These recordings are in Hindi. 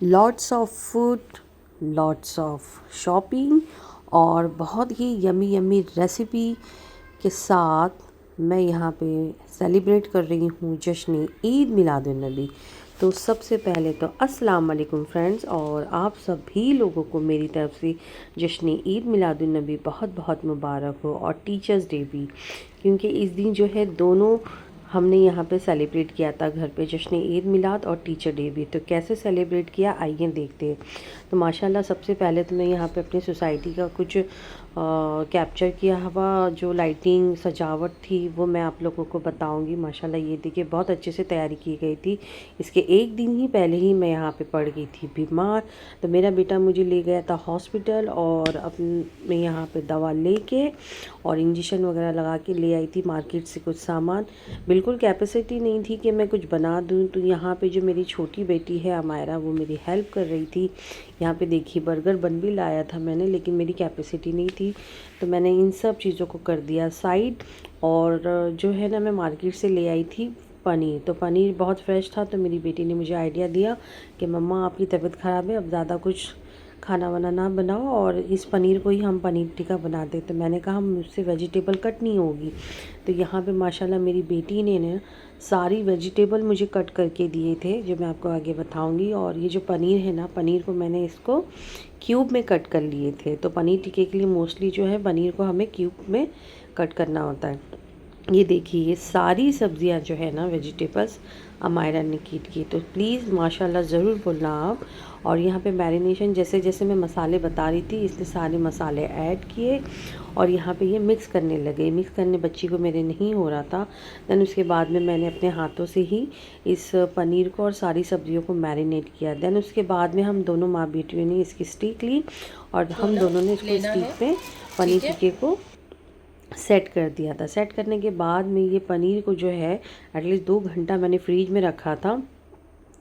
Lots of food, lots of shopping और बहुत ही यमी यमी रेसिपी के साथ मैं यहाँ पे सेलिब्रेट कर रही हूँ जश्न ईद मिलादुन्नबी। तो सबसे पहले तो अस्सलाम वालेकुम फ्रेंड्स, और आप सभी लोगों को मेरी तरफ से जश्न ईद मिलादुन्नबी बहुत बहुत मुबारक हो, और टीचर्स डे भी, क्योंकि इस दिन जो है दोनों हमने यहाँ पे सेलिब्रेट किया था घर पे, जश्न ईद मिलाद और टीचर डे भी। तो कैसे सेलिब्रेट किया आइए देखते हैं। तो माशाल्लाह सबसे पहले तो मैं यहाँ पे अपनी सोसाइटी का कुछ कैप्चर किया हुआ जो लाइटिंग सजावट थी वो मैं आप लोगों को बताऊंगी। माशाल्लाह ये देखिए बहुत अच्छे से तैयारी की गई थी। इसके एक दिन ही पहले ही मैं यहाँ पे पड़ गई थी बीमार, तो मेरा बेटा मुझे ले गया था हॉस्पिटल, और मैं यहाँ पे दवा लेके और इंजेक्शन वगैरह लगा के ले आई थी मार्केट से कुछ सामान। बिल्कुल कैपेसिटी नहीं थी कि मैं कुछ बना दूँ, तो यहाँ पे जो मेरी छोटी बेटी है अमायरा वो मेरी हेल्प कर रही थी। यहाँ पे देखिए बर्गर बन भी लाया था मैंने, लेकिन मेरी कैपेसिटी नहीं थी, तो मैंने इन सब चीज़ों को कर दिया साइड। और जो है ना मैं मार्केट से ले आई थी पनीर, तो पनीर बहुत फ्रेश था, तो मेरी बेटी ने मुझे आइडिया दिया कि मम्मा आपकी तबीयत ख़राब है, अब ज़्यादा कुछ खाना वाना ना बनाओ और इस पनीर को ही हम पनीर टिक्का बना दें। तो मैंने कहा मुझसे वेजिटेबल कट नहीं होगी, तो यहाँ पे माशाल्लाह मेरी बेटी ने ना सारी वेजिटेबल मुझे कट करके दिए थे, जो मैं आपको आगे बताऊंगी। और ये जो पनीर है ना, पनीर को मैंने इसको क्यूब में कट कर लिए थे। तो पनीर टिक्के के लिए मोस्टली जो है पनीर को हमें क्यूब में कट करना होता है। ये देखिए ये सारी सब्जियां जो है ना वेजिटेबल्स अमायरा ने कीट की, तो प्लीज़ माशाल्लाह ज़रूर बोलना आप। और यहाँ पे मैरिनेशन जैसे जैसे मैं मसाले बता रही थी इसलिए सारे मसाले ऐड किए, और यहाँ पे ये मिक्स करने लगे। मिक्स करने बच्ची को मेरे नहीं हो रहा था। दैन उसके बाद में मैंने अपने हाथों से ही इस पनीर को और सारी सब्जियों को मैरिनेट किया। दैन उसके बाद में हम दोनों माँ बेटियों ने इसकी स्टिक ली, और हम दोनों ने इसको स्टिक पे पनीर टिक्के को सेट कर दिया था। सेट करने के बाद में ये पनीर को जो है एटलीस्ट 2 घंटा मैंने फ्रीज में रखा था।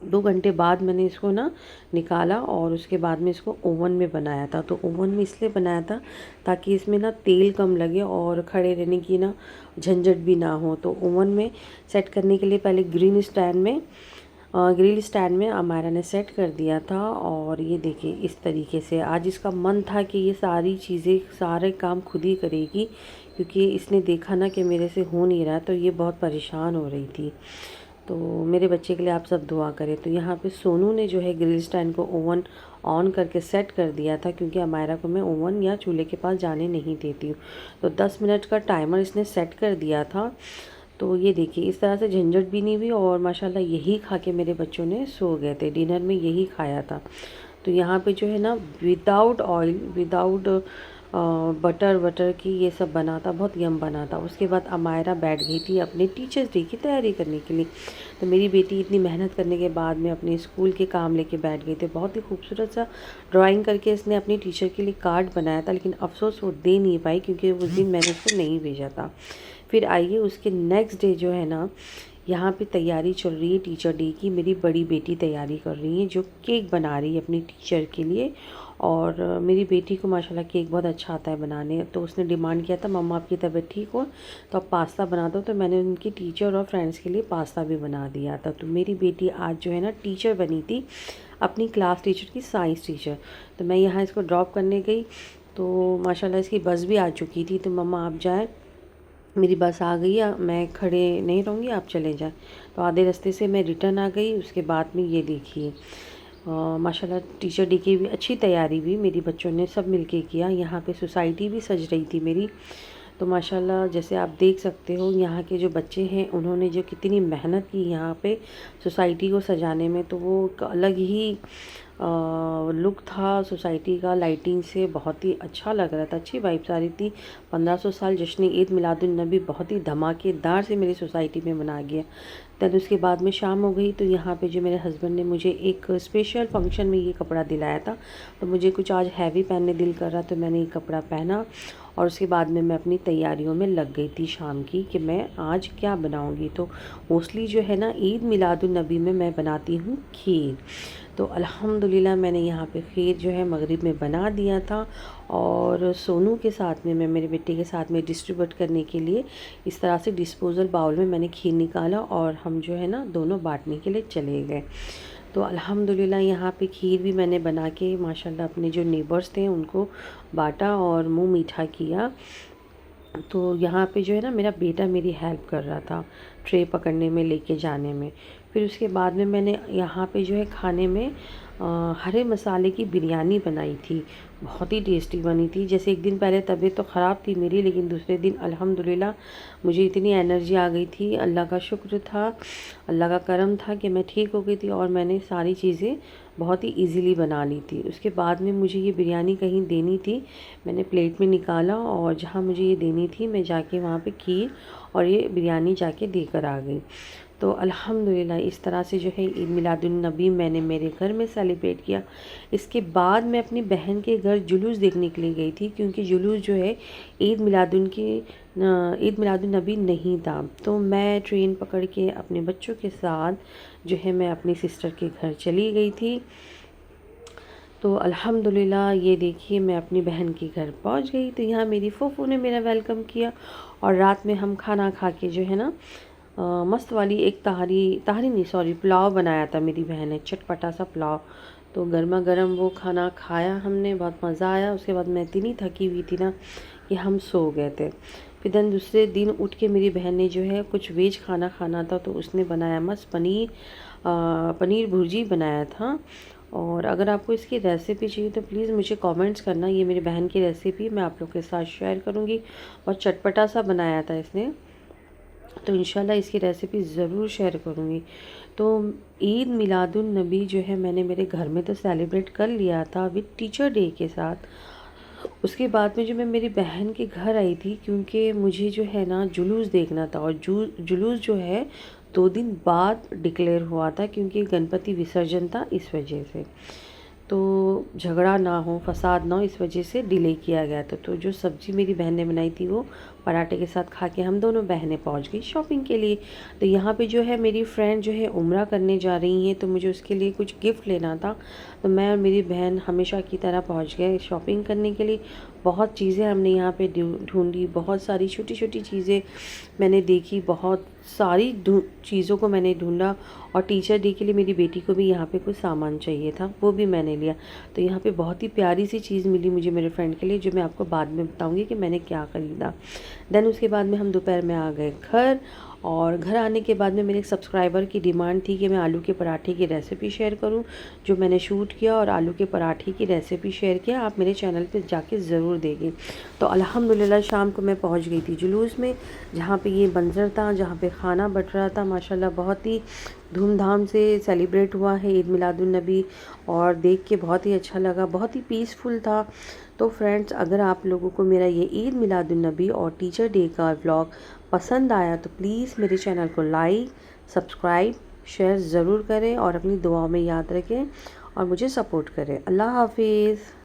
2 घंटे बाद मैंने इसको ना निकाला, और उसके बाद में इसको ओवन में बनाया था। तो ओवन में इसलिए बनाया था ताकि इसमें ना तेल कम लगे और खड़े रहने की ना झंझट भी ना हो। तो ओवन में सेट करने के लिए पहले ग्रिल स्टैंड में अमायरा ने सेट कर दिया था। और ये देखिए इस तरीके से आज इसका मन था कि ये सारी चीज़ें सारे काम खुद ही करेगी, क्योंकि इसने देखा ना कि मेरे से हो नहीं रहा, तो ये बहुत परेशान हो रही थी। तो मेरे बच्चे के लिए आप सब दुआ करें। तो यहाँ पे सोनू ने जो है ग्रिल स्टैंड को ओवन ऑन करके सेट कर दिया था, क्योंकि अमायरा को मैं ओवन या चूल्हे के पास जाने नहीं देती हूँ। तो 10 मिनट का टाइमर इसने सेट कर दिया था। तो ये देखिए इस तरह से झंझट भी नहीं हुई, और माशाल्लाह यही खा के मेरे बच्चों ने सो गए थे। डिनर में यही खाया था। तो यहाँ पे जो है ना विदाउट ऑयल, विदाउट बटर की ये सब बना था, बहुत यम बना था। उसके बाद अमायरा बैठ गई थी अपने टीचर्स डे की तैयारी करने के लिए। तो मेरी बेटी इतनी मेहनत करने के बाद में अपने स्कूल के काम लेके बैठ गई थी। बहुत ही खूबसूरत सा ड्राइंग करके इसने अपनी टीचर के लिए कार्ड बनाया था, लेकिन अफसोस वो दे नहीं पाई क्योंकि उस दिन मैंने उसको नहीं भेजा था। फिर आइए उसके नेक्स्ट डे जो है ना यहाँ पे तैयारी चल रही है टीचर डे की। मेरी बड़ी बेटी तैयारी कर रही है, जो केक बना रही है अपनी टीचर के लिए। और मेरी बेटी को माशाल्लाह केक बहुत अच्छा आता है बनाने, तो उसने डिमांड किया था मम्मा आपकी तबीयत ठीक हो तो आप पास्ता बना दो। तो मैंने उनकी टीचर और फ्रेंड्स के लिए पास्ता भी बना दिया था। तो मेरी बेटी आज जो है ना टीचर बनी थी, अपनी क्लास टीचर की, साइंस टीचर। तो मैं यहाँ इसको ड्रॉप करने गई, तो माशाल्लाह इसकी बस भी आ चुकी थी। तो मम्मा आप जाए, मेरी बस आ गई है, मैं खड़े नहीं रहूँगी, आप चले जाएं। तो आधे रास्ते से मैं रिटर्न आ गई। उसके बाद में ये देखिए माशाल्लाह टीचर डे की भी अच्छी तैयारी भी मेरी बच्चों ने सब मिलके किया। यहाँ पे सोसाइटी भी सज रही थी मेरी। तो माशाल्लाह जैसे आप देख सकते हो यहाँ के जो बच्चे हैं उन्होंने जो कितनी मेहनत की यहाँ पे सोसाइटी को सजाने में, तो वो एक अलग ही लुक था सोसाइटी का। लाइटिंग से बहुत ही अच्छा लग रहा था, अच्छी वाइब्स आ रही थी। 1500 साल जश्न ईद मिलादुन्नबी बहुत ही धमाकेदार से मेरी सोसाइटी में मना गया। दैन उसके बाद में शाम हो गई, तो यहाँ पे जो मेरे हस्बैंड ने मुझे एक स्पेशल फंक्शन में ये कपड़ा दिलाया था। तो मुझे कुछ आज हैवी पहनने दिल कर रहा, तो मैंने ये कपड़ा पहना। और उसके बाद में मैं अपनी तैयारियों में लग गई थी शाम की कि मैं आज क्या बनाऊंगी। तो मोस्टली जो है ना ईद मिलादुन्नबी में मैं बनाती हूँ खीर। तो अल्हम्दुलिल्लाह मैंने यहाँ पे खीर जो है मगरिब में बना दिया था, और सोनू के साथ में, मैं मेरे बेटे के साथ में डिस्ट्रीब्यूट करने के लिए इस तरह से डिस्पोजल बाउल में मैंने खीर निकाला, और हम जो है ना दोनों बांटने के लिए चले गए। तो अल्हम्दुलिल्लाह यहाँ पे खीर भी मैंने बना के माशाल्लाह अपने जो नेबर्स थे उनको बाँटा और मुँह मीठा किया। तो यहाँ पे जो है ना मेरा बेटा मेरी हेल्प कर रहा था ट्रे पकड़ने में, लेके जाने में। फिर उसके बाद में मैंने यहाँ पे जो है खाने में हरे मसाले की बिरयानी बनाई थी। बहुत ही टेस्टी बनी थी। जैसे एक दिन पहले तबीयत तो ख़राब थी मेरी, लेकिन दूसरे दिन अल्हम्दुलिल्लाह मुझे इतनी एनर्जी आ गई थी। अल्लाह का शुक्र था, अल्लाह का करम था कि मैं ठीक हो गई थी और मैंने सारी चीज़ें बहुत ही ईज़िली बना ली थी। उसके बाद में मुझे ये बिरयानी कहीं देनी थी, मैंने प्लेट में निकाला और जहाँ मुझे ये देनी थी मैं जाके वहाँ पे खीर और ये बिरयानी जाके देकर आ गई। तो अल्हम्दुलिल्लाह इस तरह से जो है ईद मिलादुन्नबी मैंने मेरे घर में सेलिब्रेट किया। इसके बाद मैं अपनी बहन के घर जुलूस देखने के लिए गई थी, क्योंकि जुलूस जो है ईद मिलादुन्नबी नहीं था। तो मैं ट्रेन पकड़ के अपने बच्चों के साथ जो है मैं अपनी सिस्टर के घर चली गई थी। तो अल्हम्दुलिल्लाह ये देखिए मैं अपनी बहन के घर पहुंच गई। तो यहाँ मेरी फूफू ने मेरा वेलकम किया और रात में हम खाना खा के जो है ना मस्त वाली एक तहारी नहीं सॉरी पुलाव बनाया था मेरी बहन ने, चटपटा सा पुलाव। तो गर्मा गर्म वो खाना खाया हमने, बहुत मज़ा आया। उसके बाद मैं इतनी थकी हुई थी ना कि हम सो गए थे। फिर दिन दूसरे दिन उठ के मेरी बहन ने जो है कुछ वेज खाना खाना था, तो उसने बनाया मस्त पनीर भुर्जी बनाया था। और अगर आपको इसकी रेसिपी चाहिए तो प्लीज़ मुझे कमेंट्स करना। ये मेरी बहन की रेसिपी मैं आप लोग के साथ शेयर करूँगी। बहुत चटपटा सा बनाया था इसने, तो इंशाल्लाह इसकी रेसिपी ज़रूर शेयर करूँगी। तो ईद मिलादुन्नबी जो है मैंने मेरे घर में तो सेलिब्रेट कर लिया था विद टीचर डे के साथ। उसके बाद में जो मैं मेरी बहन के घर आई थी, क्योंकि मुझे जो है ना जुलूस देखना था, और जुलूस जो है 2 दिन बाद डिक्लेयर हुआ था, क्योंकि गणपति विसर्जन था इस वजह से। तो झगड़ा ना हो, फसाद ना हो, इस वजह से डिले किया गया था। तो जो सब्ज़ी मेरी बहन ने बनाई थी वो पराठे के साथ खा के हम दोनों बहनें पहुंच गई शॉपिंग के लिए। तो यहाँ पे जो है मेरी फ्रेंड जो है उम्रा करने जा रही हैं, तो मुझे उसके लिए कुछ गिफ्ट लेना था। तो मैं और मेरी बहन हमेशा की तरह पहुँच गए शॉपिंग करने के लिए। बहुत चीज़ें हमने यहाँ पे ढूंढी, बहुत सारी छोटी छोटी चीज़ें मैंने देखी, बहुत सारी चीज़ों को मैंने ढूंढा। और टीचर डे के लिए मेरी बेटी को भी यहाँ पे कुछ सामान चाहिए था, वो भी मैंने लिया। तो यहाँ पे बहुत ही प्यारी सी चीज़ मिली मुझे मेरे फ्रेंड के लिए, जो मैं आपको बाद में बताऊँगी कि मैंने क्या ख़रीदा। देन उसके बाद में हम दोपहर में आ गए घर। और घर आने के बाद में मेरे एक सब्सक्राइबर की डिमांड थी कि मैं आलू के पराठे की रेसिपी शेयर करूं, जो मैंने शूट किया और आलू के पराठे की रेसिपी शेयर किया। आप मेरे चैनल पे जाके ज़रूर देखें। तो अल्हम्दुलिल्लाह शाम को मैं पहुंच गई थी जुलूस में, जहां पे ये मंजर था, जहां पे खाना बट रहा था। माशाल्लाह बहुत ही धूमधाम से सेलिब्रेट हुआ है ईद मिलादुन्नबी, और देख के बहुत ही अच्छा लगा, बहुत ही पीसफुल था। तो फ्रेंड्स, अगर आप लोगों को मेरा ये ईद मिलादुन्नबी और टीचर डे का व्लॉग पसंद आया तो प्लीज़ मेरे चैनल को लाइक, सब्सक्राइब, शेयर ज़रूर करें और अपनी दुआओं में याद रखें और मुझे सपोर्ट करें। अल्लाह हाफिज़।